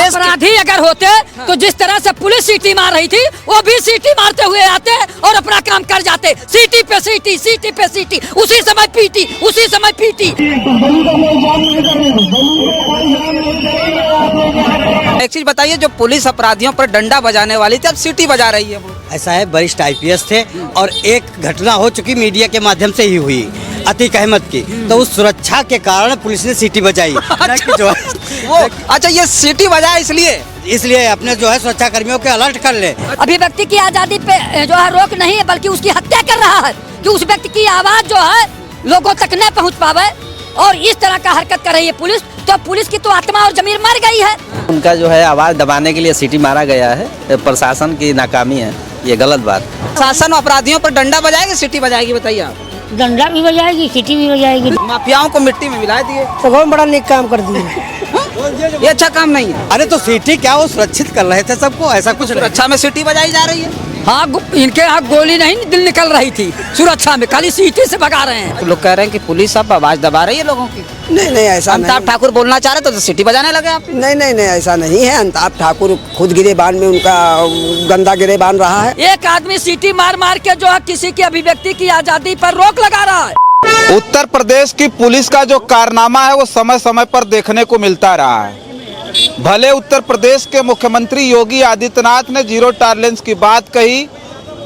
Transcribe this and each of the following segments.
प्रदेश अपराधी अगर होते तो जिस तरह से पुलिस सीटी मार रही थी वो भी सीटी मारते हुए आते और अपना काम कर जाते। सीटी पे सीटी, सीटी पे सीटी, उसी समय पीटी, उसी समय पीटी। एक चीज बताइए, जो पुलिस अपराधियों पर डंडा बजाने वाली थी अब सीटी बजा रही है वो। ऐसा है, वरिष्ठ IPS थे और एक घटना हो चुकी मीडिया के माध्यम से ही हुई अतीक अहमद की, तो उस सुरक्षा के कारण पुलिस ने सीटी बजाई। जो वो अच्छा, ये सीटी बजाया इसलिए अपने जो है सुरक्षा कर्मियों के अलर्ट कर ले। अभिव्यक्ति की आजादी पे जो है रोक नहीं है बल्कि उसकी हत्या कर रहा है कि उस व्यक्ति की आवाज जो है लोगों तक न पहुंच पावे, और इस तरह का हरकत कर रही है पुलिस, तो पुलिस की तो आत्मा और जमीर मर गई है। उनका जो है आवाज दबाने के लिए सीटी मारा गया है, प्रशासन की नाकामी है, ये गलत बात। शासन अपराधियों पर डंडा बजाएगी सीटी बजाएगी, बताइए आप। डंडा भी बजाएगी, सीटी भी बजाएगी। माफियाओं को मिट्टी में मिला दिए तो बहुत बड़ा नेक काम कर दिए। ये अच्छा काम नहीं है। अरे तो सीटी क्या, वो सुरक्षित कर रहे थे सबको, ऐसा कुछ सुरक्षा में सीटी बजाई जा रही है। हाँ, इनके यहाँ गोली नहीं दिल निकल रही थी सुरक्षा में, खाली सीटी से भगा रहे हैं। लोग कह रहे हैं कि पुलिस अब आवाज दबा रही है लोगों की। नहीं ऐसा नहीं। अमिताभ ठाकुर बोलना चाह रहे तो सीटी बजाने लगे आप। नहीं ऐसा नहीं है। अमिताभ ठाकुर खुद गिरेबान में उनका गंदा गिरेबान रहा है। एक आदमी सीटी मार मार के जो है किसी की अभिव्यक्ति की आजादी पर रोक लगा रहा है। उत्तर प्रदेश की पुलिस का जो कारनामा है वो समय समय पर देखने को मिलता रहा है। भले उत्तर प्रदेश के मुख्यमंत्री योगी आदित्यनाथ ने जीरो टॉलरेंस की बात कही,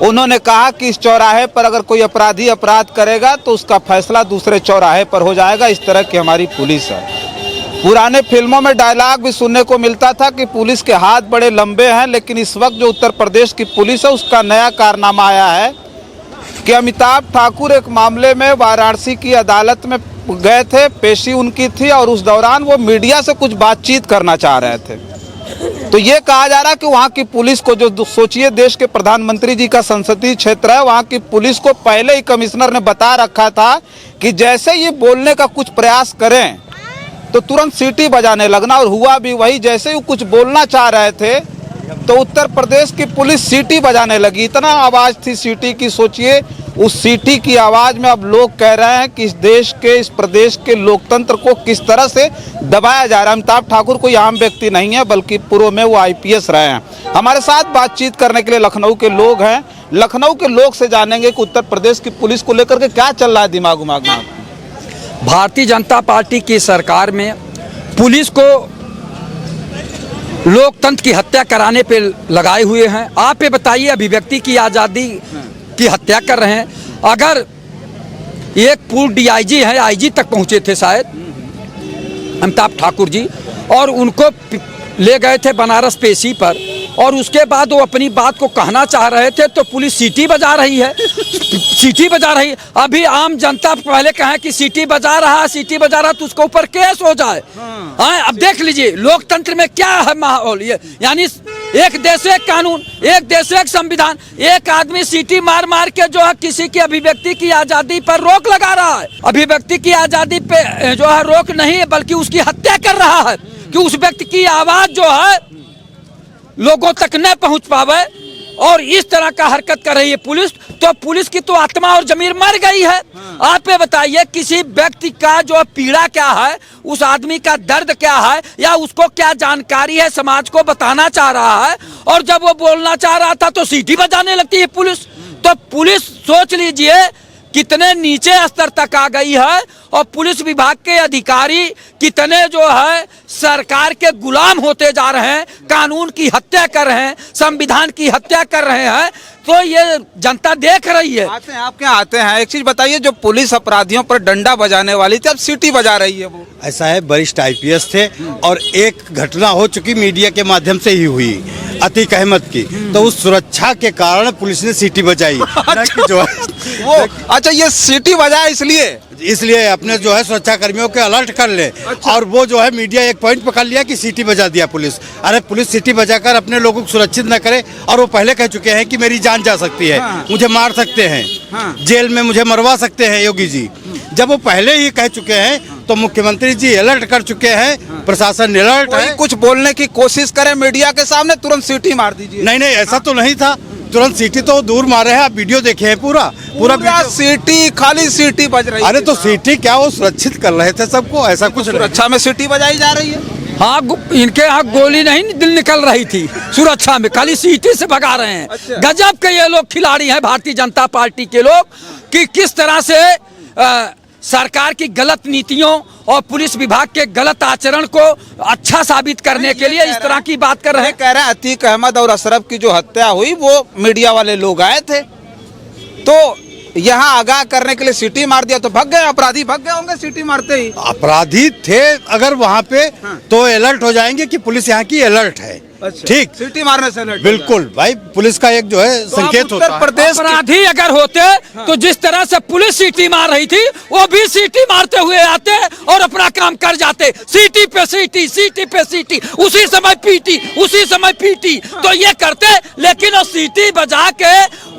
उन्होंने कहा कि इस चौराहे पर अगर कोई अपराधी अपराध करेगा तो उसका फैसला दूसरे चौराहे पर हो जाएगा। इस तरह की हमारी पुलिस है। पुराने फिल्मों में डायलॉग भी सुनने को मिलता था कि पुलिस के हाथ बड़े लंबे हैं, लेकिन इस वक्त जो उत्तर प्रदेश की पुलिस है उसका नया कारनामा आया है कि अमिताभ ठाकुर एक मामले में वाराणसी की अदालत में गए थे, पेशी उनकी थी और उस दौरान वो मीडिया से कुछ बातचीत करना चाह रहे थे। तो ये कहा जा रहा है कि वहाँ की पुलिस को, जो सोचिए देश के प्रधानमंत्री जी का संसदीय क्षेत्र है, वहाँ की पुलिस को पहले ही कमिश्नर ने बता रखा था कि जैसे ये बोलने का कुछ प्रयास करें तो तुरंत सीटी बजाने लगना, और हुआ भी वही। जैसे ही कुछ बोलना चाह रहे थे तो उत्तर प्रदेश की पुलिस सीटी बजाने लगी। इतना आवाज़ थी सीटी की, सोचिए उस सीटी की आवाज़ में अब लोग कह रहे हैं कि इस देश के, इस प्रदेश के लोकतंत्र को किस तरह से दबाया जा रहा है। अमिताभ ठाकुर कोई आम व्यक्ति नहीं है, बल्कि पूर्व में वो IPS रहे हैं। हमारे साथ बातचीत करने के लिए लखनऊ के लोग हैं। लखनऊ के लोग से जानेंगे कि उत्तर प्रदेश की पुलिस को लेकर के क्या चल रहा है दिमाग उमाग में। भारतीय जनता पार्टी की सरकार में पुलिस को लोकतंत्र की हत्या कराने पे लगाए हुए हैं। आप ये बताइए, अभिव्यक्ति की आज़ादी की हत्या कर रहे हैं। अगर एक पूर्व DIG है, IG तक पहुंचे थे शायद अमिताभ ठाकुर जी, और उनको ले गए थे बनारस पेशी पर, और उसके बाद वो अपनी बात को कहना चाह रहे थे तो पुलिस सीटी बजा रही है, सीटी बजा रही है। अभी आम जनता पहले कहे कि सीटी बजा रहा तो उसके ऊपर केस हो जाए। अब देख लीजिए लोकतंत्र में क्या है माहौल। ये यानी एक देश एक कानून, एक देश एक संविधान। एक आदमी सीटी मार मार के जो है किसी की अभिव्यक्ति की आजादी पर रोक लगा रहा है। अभिव्यक्ति की आजादी पे जो है रोक नहीं है बल्कि उसकी हत्या कर रहा है कि उस व्यक्ति की आवाज जो है लोगों तक न पहुंच पावे, और इस तरह का हरकत कर रही है पुलिस, तो पुलिस की तो आत्मा और जमीर मर गई है। आप ये बताइए, किसी व्यक्ति का जो पीड़ा क्या है, उस आदमी का दर्द क्या है, या उसको क्या जानकारी है, समाज को बताना चाह रहा है, और जब वो बोलना चाह रहा था तो सीटी बजाने लगती है पुलिस। तो पुलिस सोच लीजिए कितने नीचे स्तर तक आ गई है, और पुलिस विभाग के अधिकारी कितने जो है सरकार के गुलाम होते जा रहे हैं, कानून की हत्या कर रहे हैं, संविधान की हत्या कर रहे हैं। तो ये जनता देख रही है। आपके आते हैं, एक चीज बताइए, जो पुलिस अपराधियों पर डंडा बजाने वाली थी अब सीटी बजा रही है वो। ऐसा है, वरिष्ठ IPS थे और एक घटना हो चुकी मीडिया के माध्यम से ही हुई अतीक अहमद की, तो उस सुरक्षा के कारण पुलिस ने सीटी बजाई। जो वो अच्छा, ये सीटी बजाया इसलिए अपने जो है सुरक्षा कर्मियों के अलर्ट कर ले। और वो जो है मीडिया एक पॉइंट पकड़ लिया कि सीटी बजा दिया पुलिस। अरे पुलिस सीटी बजाकर अपने लोगों को सुरक्षित न करे, और वो पहले कह चुके हैं कि मेरी जान जा सकती है, मुझे मार सकते हैं, जेल में मुझे मरवा सकते हैं योगी जी। जब वो पहले ही कह चुके हैं तो मुख्यमंत्री जी अलर्ट कर चुके हैं, प्रशासन अलर्ट है। कुछ बोलने की कोशिश करें मीडिया के सामने तुरंत सीटी मार दीजिए। नहीं ऐसा तो नहीं था, तुरंत सीटी तो दूर मारे हैं। आप वीडियो देखे हैं, पूरा सीटी, खाली सीटी बज रही है। अरे तो सीटी क्या, वो सुरक्षित कर रहे थे सबको, ऐसा कुछ सुरक्षा में सीटी बजाई जा रही है। हाँ इनके यहाँ गोली नहीं दिल निकल रही थी सुरक्षा में, खाली सीटी से भगा रहे हैं। अच्छा। गजब के ये लोग खिलाड़ी हैं भारतीय जनता पार्टी के लोग, कि किस तरह से सरकार की गलत नीतियों और पुलिस विभाग के गलत आचरण को अच्छा साबित करने के लिए इस तरह की बात कर रहे हैं। कह रहे हैं अतीक अहमद और अशरफ की जो हत्या हुई वो मीडिया वाले लोग आए थे, तो यहाँ आगाह करने के लिए सीटी मार दिया तो भाग गए, अपराधी भाग गए होंगे सीटी मारते ही। अपराधी थे अगर वहाँ पे तो अलर्ट हो जाएंगे कि पुलिस यहाँ की अलर्ट है। अच्छा, ठीक, सीटी मारने से अलर्ट हो बिल्कुल भाई, पुलिस का एक जो है तो आप संकेत होता उत्तर है। प्रदेश के- अपराधी अगर होते तो जिस तरह से पुलिस सीटी मार रही थी वो भी सीटी मारते हुए आते और अपना काम कर जाते। सीटी पे सीटी, सीटी पे सीटी, उसी समय पीटी, उसी समय पीटी, तो ये करते। लेकिन वो सीटी बजा के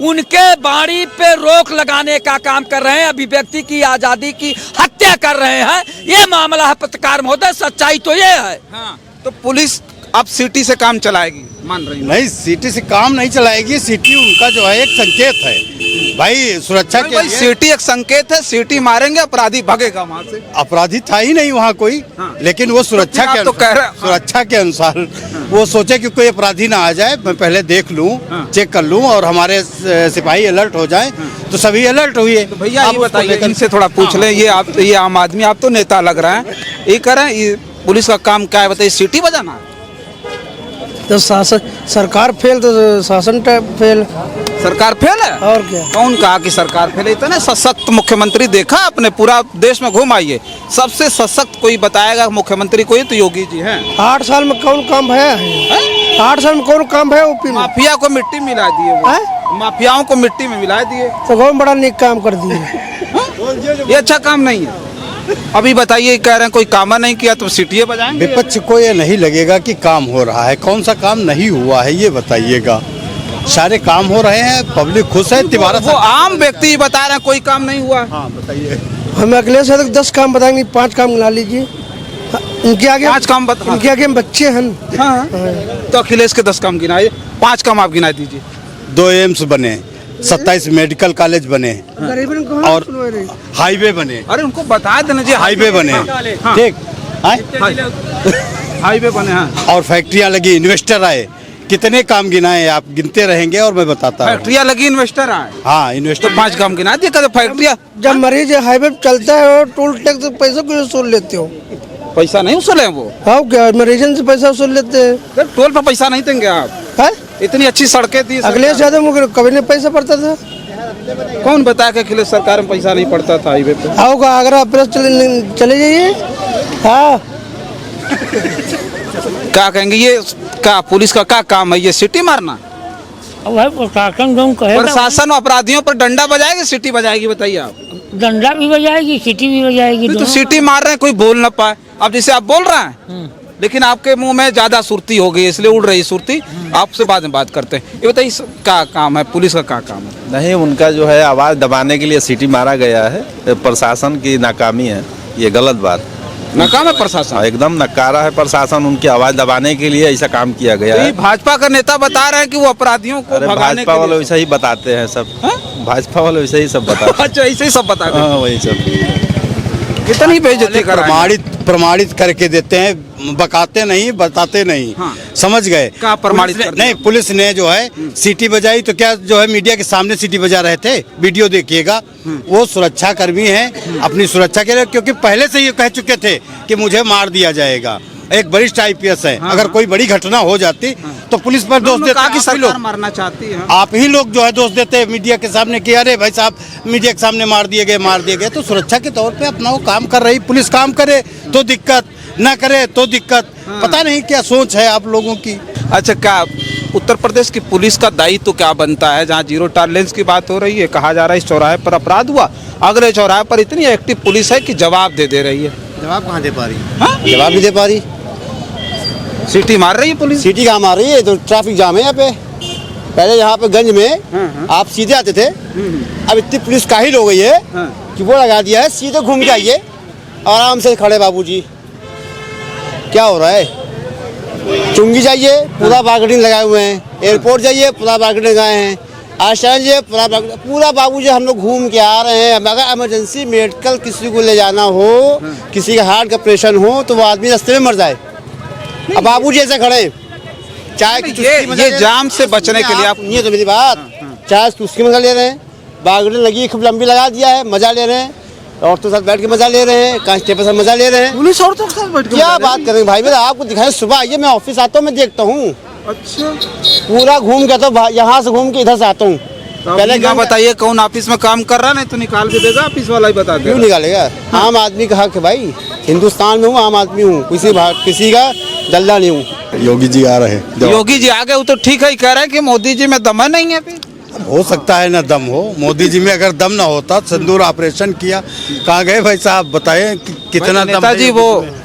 उनके बाड़ी पे रोक लगाने का काम कर रहे हैं, अभिव्यक्ति की आजादी की हत्या कर रहे हैं। ये मामला है पत्रकार महोदय, सच्चाई तो ये है। हाँ, तो पुलिस अब सीटी से काम चलाएगी, मान रही है। नहीं, सीटी से काम नहीं चलाएगी, सीटी उनका जो है एक संकेत है भाई, सुरक्षा के लिए। सीटी एक संकेत है, सीटी मारेंगे अपराधी भागेगा वहाँ से। अपराधी था ही नहीं वहाँ कोई, लेकिन वो सुरक्षा के तो कह रहे हैं, सुरक्षा के अनुसार वो सोचे कि कोई अपराधी ना आ जाए, मैं पहले देख लूं, चेक कर लूं और हमारे सिपाही अलर्ट हो जाए, तो सभी अलर्ट हुए। तो भैया आप ये उसको बताइए, लेकर- इनसे थोड़ा पूछ लें, ये आप, ये आम आदमी, आप तो नेता लग रहे हैं, ये कह रहे हैं ये पुलिस का काम क्या है बताइए, सीटी बजाना? तो शासन सरकार फेल तो शासन फेल, सरकार फेल है? और क्या। कौन कहा कि सरकार फेल है? इतने सशक्त मुख्यमंत्री देखा आपने, पूरा देश में घूम आइए, सबसे सशक्त कोई बताएगा मुख्यमंत्री कोई तो योगी जी हैं। 8 साल में कौन काम है? 8 साल में कौन काम है यूपी में? माफिया को मिट्टी मिला दिए वो, माफियाओं को मिट्टी में मिला दिए, तो कौन बड़ा नेक काम कर दिए। ये अच्छा काम नहीं है। अभी बताइए, कह रहे हैं कोई काम नहीं किया तो सीटियां बजाएंगे। विपक्ष को ये नहीं लगेगा कि काम हो रहा है, कौन सा काम नहीं हुआ है ये बताइएगा। सारे काम हो रहे हैं, पब्लिक खुश है। तिवारा वो आम व्यक्ति बता रहे हैं कोई काम नहीं हुआ। हाँ बताइए। हमें अगले साल तक 10 काम बताएंगे, 5 काम गिना लीजिए। इनके आगे 5 काम बता, इनके आगे हम बच्चे हैं। हाँ। तो अखिलेश के 10 काम गिनाए, 5 काम आप गिना दीजिए। 2 एम्स बने, 27 मेडिकल कॉलेज बने और हाईवे बने, अरे उनको बता देना जी, हाईवे बने, ठीक, हाईवे बने, हाँ। और फैक्ट्रियां लगी, इन्वेस्टर आए। कितने काम गिनाए आप, गिनते रहेंगे और मैं बताता हूँ। फैक्ट्रियां लगी, इन्वेस्टर आए, हाँ तो इन्वेस्टर 5 काम गिना दिए। कहते फैक्ट्रियां, जब मरीज हाईवे पे चलता है और टोल टैक्स पैसा क्यों वसूल लेते हो? पैसा नहीं वसूले वो, हाँ क्या मरीजन से पैसा वसूल लेते हैं? टोल पर पैसा नहीं देंगे आप? है? इतनी अच्छी सड़कें दी अगले साल मुझे कभी नहीं पैसा पड़ता था। कौन बताया कि अखिलेश सरकार में पैसा नहीं पड़ता था हाईवे पे? आओ का आगरा प्रेस चले जाइए। हाँ, क्या कहेंगे, ये क्या पुलिस का क्या काम है, ये सिटी मारना? प्रशासन जो कहेगा प्रशासन अपराधियों पर डंडा बजाएगी, सिटी बजाएगी, बताइए आप। डंडा भी बजाएगी, सीटी भी बजाएगी, तो दोनों। सिटी मार रहे हैं, कोई बोल ना पाए। अब जैसे आप बोल रहे हैं, लेकिन आपके मुंह में ज्यादा सुर्ती हो गई, इसलिए उड़ रही सुर्ती। आपसे बाद में बात करते हैं। ये बताइए क्या काम है, पुलिस का क्या काम है? नहीं, उनका जो है आवाज़ दबाने के लिए सीटी मारा गया है, प्रशासन की नाकामी है, ये गलत बात। नाकाम है प्रशासन, एकदम नकारा है प्रशासन, उनकी आवाज़ दबाने के लिए ऐसा काम किया गया तो ये है। भाजपा का नेता बता रहे हैं कि वो अपराधियों को अरे भगाने भाजपा के वाले लिए। वैसे ही बताते हैं सब, भाजपा वाले वैसे ही सब बताते अच्छा, ऐसे ही सब बता हैं। रहे हाँ वही सब। हैं। कितनी बेइज्जती कर रहे हैं। प्रमाणित करके देते हैं, बकाते नहीं, बताते नहीं। हाँ। समझ गए? क्या प्रमाणित पुलिस ने- कर दिया? नहीं, पुलिस ने जो है सीटी बजाई तो क्या जो है मीडिया के सामने सीटी बजा रहे थे, वीडियो देखिएगा। वो सुरक्षा कर्मी हैं, अपनी सुरक्षा के लिए, क्योंकि पहले से ये कह चुके थे कि मुझे मार दिया जाएगा। एक वरिष्ठ IPS है, अगर कोई बड़ी घटना हो जाती तो पुलिस पर दोष देते कहा कि आप ही सरकार लोग। मारना चाहती है। आप ही लोग जो है दोष देते हैं मीडिया के सामने कि अरे भाई साहब मीडिया के सामने मार दिए गए। तो सुरक्षा के तौर पे अपना वो काम कर रही पुलिस, काम करे तो दिक्कत, ना करे तो दिक्कत। पता नहीं क्या सोच है आप लोगों की। अच्छा, क्या उत्तर प्रदेश की पुलिस का दायित्व क्या बनता है, जहाँ 0 टॉलरेंस की बात हो रही है? कहा जा रहा है इस चौराहे पर अपराध हुआ, अगले चौराहे पर इतनी एक्टिव पुलिस है कि जवाब दे रही है। जवाब कहाँ दे पा रही? जवाब नहीं दे पा रही। सीटी मार रही है पुलिस। सिटी कहाँ मार रही है? तो ट्रैफिक जाम है यहाँ पे। पहले यहाँ पे गंज में आप सीधे आते थे, अब इतनी पुलिस काहिल हो गई है कि वो लगा दिया है सीधे घूम के आइए, आराम से खड़े बाबूजी। क्या हो रहा है? चुंगी जाइए पूरा बार्गेनिंग लगाए हुए हैं, एयरपोर्ट जाइए पूरा बार्गेनिंग लगाए हैं, आश्रम जाइए पूरा बाबूजी हम लोग घूम के आ रहे हैं। अगर इमरजेंसी मेडिकल किसी को ले जाना हो, किसी का हार्ट का ऑपरेशन हो, तो वो आदमी रास्ते में मर जाए। अब बाबू जी ऐसे खड़े हैं, चाय की चुस्की मजा ले ये रहे हैं। जाम से बचने के लिए आप सुनिए तो मेरी बात, चाय की चुस्की मजा ले रहे हैं, बागड़ी लगी खूब लंबी लगा दिया है, मजा ले रहे हैं, औरतों के साथ बैठ के मजा ले रहे हैं, कांस्टेबल साथ मजा ले रहे हैं। पुलिस औरतों के साथ बैठ के क्या बात करेंगे भाई, मेरा आपको दिखाए, सुबह आइए, मैं ऑफिस आता हूँ, मैं देखता हूँ अच्छा पूरा घूम के, तो यहाँ से घूम के इधर से आता हूँ। पहले क्या बताइए कौन ऑफिस में काम कर रहा है, नहीं तो निकाल के देगा ऑफिस वाला ही बता क्यों देगा। निकालेगा, आम आदमी का हक है भाई, हिंदुस्तान में हूँ, आम आदमी हूँ, किसी का दल्ला नहीं हूँ। योगी जी आ रहे हैं, योगी जी आ गए, वो तो ठीक है, कह रहे हैं कि मोदी जी में दम नहीं है अभी। हो सकता है ना दम हो, मोदी जी में अगर दम ना होता, सिंदूर ऑपरेशन किया, कहाँ गए भाई साहब, बताएं कितना दम है नेताजी योगी वो जी में?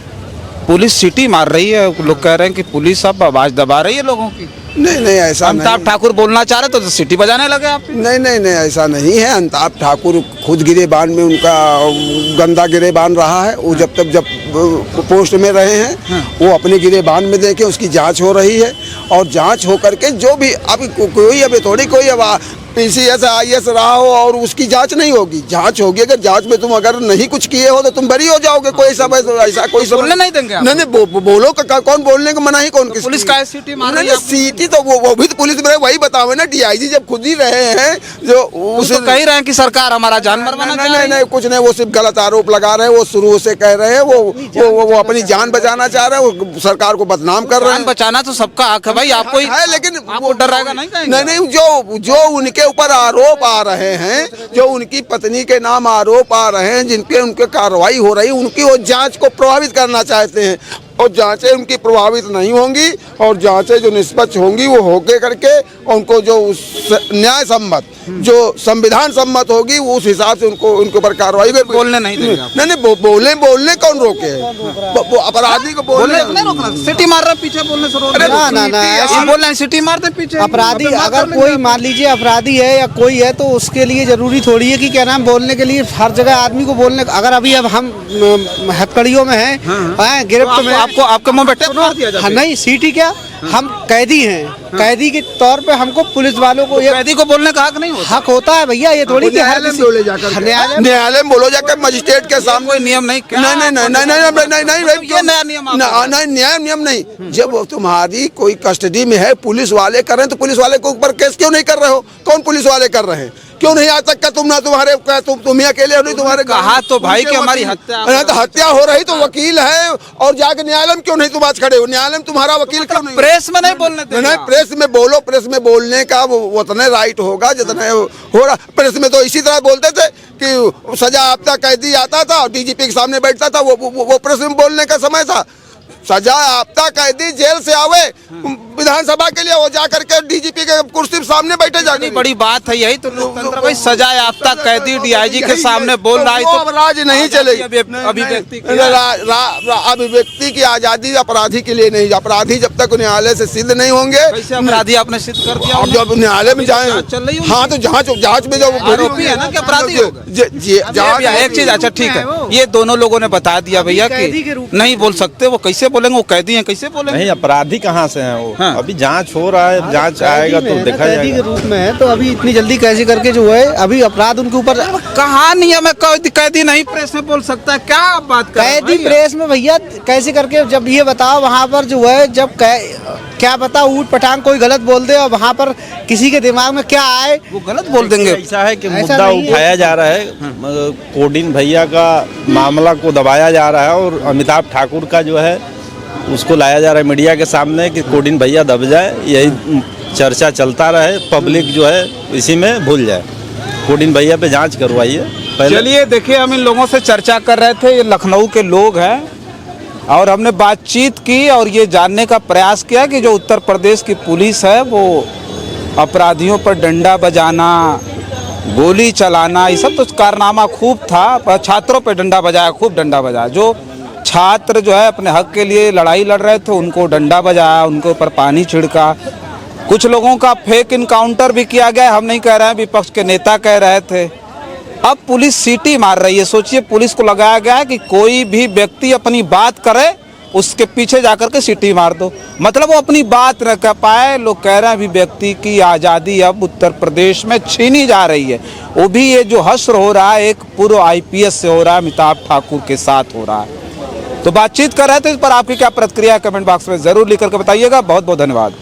पुलिस सीटी मार रही है, लोग कह रहे हैं कि पुलिस अब आवाज दबा रही है लोगों की। नहीं नहीं ऐसा अमिताभ ठाकुर बोलना चाह रहे तो सीटी बजाने लगे आप। नहीं नहीं नहीं ऐसा नहीं है। अमिताभ ठाकुर खुद गिरेबान में उनका गंदा गिरेबान रहा है। वो जब पोस्ट में रहे हैं वो अपने गिरेबान में देखे, उसकी जांच हो रही है और जांच हो करके जो भी अभी कोई अभी थोड़ी कोई अब PCS IAS रहा हो और उसकी जांच नहीं होगी, जांच होगी। अगर जांच में तुम अगर नहीं कुछ किए हो तो तुम बरी हो जाओगे। कोई सब ऐसा कोई बोलने नहीं देंगे आप? नहीं बोलो कौन बोलने को मना ही कौन किसी पुलिस का सीटी मार रही है आपको? सीटी तो वो भी तो पुलिस में वही बताओ ना, DIG जब खुद ही रहे हैं जो उसे तो कह ही रहे हैं कि सरकार हमारा जान मरवाना चाह रही है। नहीं कुछ नहीं, वो सिर्फ गलत आरोप लगा रहे हैं। वो शुरू से कह रहे हैं वो अपनी जान बचाना चाह रहे हैं, वो सरकार को बदनाम कर रहे हैं। जान बचाना तो सबका हक है भाई, आपको है लेकिन आपको डर रहेगा नहीं कहेंगे? नहीं जो उनके ऊपर आरोप आ रहे हैं, जो उनकी पत्नी के नाम आरोप आ रहे हैं, जिनके उनके कार्रवाई हो रही है, उनकी वो जांच को प्रभावित करना चाहते हैं और जांचें उनकी प्रभावित नहीं होंगी और जांचें जो निष्पक्ष होंगी वो होके करके उनको जो न्याय सम्मत जो संविधान सम्मत होगी उस हिसाब से उनको उनके ऊपर कार्रवाई भी बोलने नहीं देंगे आप? नहीं बोलने कौन रोके है? अपराधी को बोलने नहीं रोकना, सिटी मार रहा है पीछे बोलने से रोक अरे रहे हैं। ना, ये बोल रहे हैं सिटी मारते पीछे। अपराधी मतलब अगर मार कोई लेंगे। मान लीजिए अपराधी है या कोई है तो उसके लिए जरूरी थोड़ी है कि क्या नाम बोलने के लिए हर जगह आदमी को बोलने। अगर अभी अब हम हथकड़ियों में हैं, गिरफ्त में आपको आपके मुंह पे टेप मार दिया जाता है। नहीं सीटी क्या, हम कैदी हैं, कैदी के तौर पे हमको पुलिस वालों को ये कैदी को बोलने का हक नहीं होता। हक होता है भैया। ये थोड़ी कि हर किसी न्यायालय में बोलो जाकर मजिस्ट्रेट के सामने। कोई नियम नहीं ये नया नियम नहीं। जब तुम्हारी कोई कस्टडी में है, पुलिस वाले कर रहे हैं तो पुलिस वाले के ऊपर केस क्यों नहीं कर रहे हो? कौन पुलिस वाले कर रहे हैं? क्यों नहीं आज तक का तुम ना तुम्हारे तुम ही अकेले हो, नहीं तुम्हारे कहा तो भाई कि हमारी हत्या तो हत्या हो रही तो वकील है और जाके न्यायालय में क्यों नहीं तुम आज खड़े हो? न्यायालय में तुम्हारा वकील क्यों नहीं? प्रेस में नहीं बोलने देंगे नहीं आप। प्रेस में बोलो, प्रेस में बोलने का वो उतने राइट होगा जितने हो रहा। प्रेस में तो इसी तरह बोलते थे कि सजा आपता कैदी आता था और DGP के सामने बैठता था, वो प्रेस में बोलने का समय था। सजा आपता कैदी जेल से आवे विधानसभा के लिए, वो जा करके DGP के कुर्सी के सामने बैठे जाके। बड़ी बात है यही तो लोकतंत्र भाई, सजा याफ्ता कैदी DIG के सामने बोल रहा है तो अब राज नहीं चलेगी। अभिव्यक्ति की आजादी अपराधी के लिए नहीं। अपराधी जब तक न्यायालय से सिद्ध नहीं होंगे। अपराधी आपने सिद्ध कर दिया। अब जब न्यायालय में जाए, चल रही है हाँ तो जांच में जब आरोपी है ना कि अपराधी होगा। एक चीज अच्छा ठीक है, ये दोनों लोगों ने बता दिया भैया कि नहीं बोल सकते। वो कैसे बोलेंगे? वो कैदी हैं, कैसे बोलेंगे? नहीं अपराधी कहाँ से हैं वो? हाँ। अभी जांच हो रहा है, जांच आएगा तो देखा कैदी के जाएगा। रूप में है तो अभी इतनी जल्दी कैसे करके जो है अभी अपराध उनके ऊपर। कहा नियम है कैदी नहीं प्रेस में बोल सकता है? क्या आप बात कर रहे हैं कैदी भाई? प्रेस में भैया कैसे करके, जब ये बताओ वहाँ पर जो है जब क्या पता ऊट पटांग कोई गलत बोल दे और वहाँ पर किसी के दिमाग में क्या आए वो गलत बोल देंगे। ऐसा है कि ऐसा मुद्दा नहीं है। उठाया जा रहा है, कोडिन भैया का मामला को दबाया जा रहा है और अमिताभ ठाकुर का जो है उसको लाया जा रहा है मीडिया के सामने कि कोडिन भैया दब जाए, यही चर्चा चलता रहे, पब्लिक जो है इसी में भूल जाए। कोडिन भैया पे जांच करवाइए पहले। चलिए देखिए, हम इन लोगों से चर्चा कर रहे थे, ये लखनऊ के लोग हैं और हमने बातचीत की और ये जानने का प्रयास किया कि जो उत्तर प्रदेश की पुलिस है वो अपराधियों पर डंडा बजाना, गोली चलाना, ये सब तो कारनामा खूब था। छात्रों पर डंडा बजाया, खूब डंडा बजाया। जो छात्र जो है अपने हक के लिए लड़ाई लड़ रहे थे उनको डंडा बजाया, उनके ऊपर पानी छिड़का। कुछ लोगों का फेक इनकाउंटर भी किया गया। हम नहीं कह रहे हैं, विपक्ष के नेता कह रहे थे। अब पुलिस सीटी मार रही है। सोचिए, पुलिस को लगाया गया है कि कोई भी व्यक्ति अपनी बात करे उसके पीछे जाकर के सीटी मार दो, मतलब वो अपनी बात न कह पाए। लोग कह रहे हैं अभिव्यक्ति की आज़ादी अब उत्तर प्रदेश में छीनी जा रही है। वो भी ये जो हश्र हो रहा है एक पूर्व IPS से हो रहा है, अमिताभ ठाकुर के साथ हो रहा है। तो बातचीत कर रहे थे, इस पर आपकी क्या प्रतिक्रिया है कमेंट बॉक्स में जरूर लिख करके बताइएगा। बहुत बहुत धन्यवाद।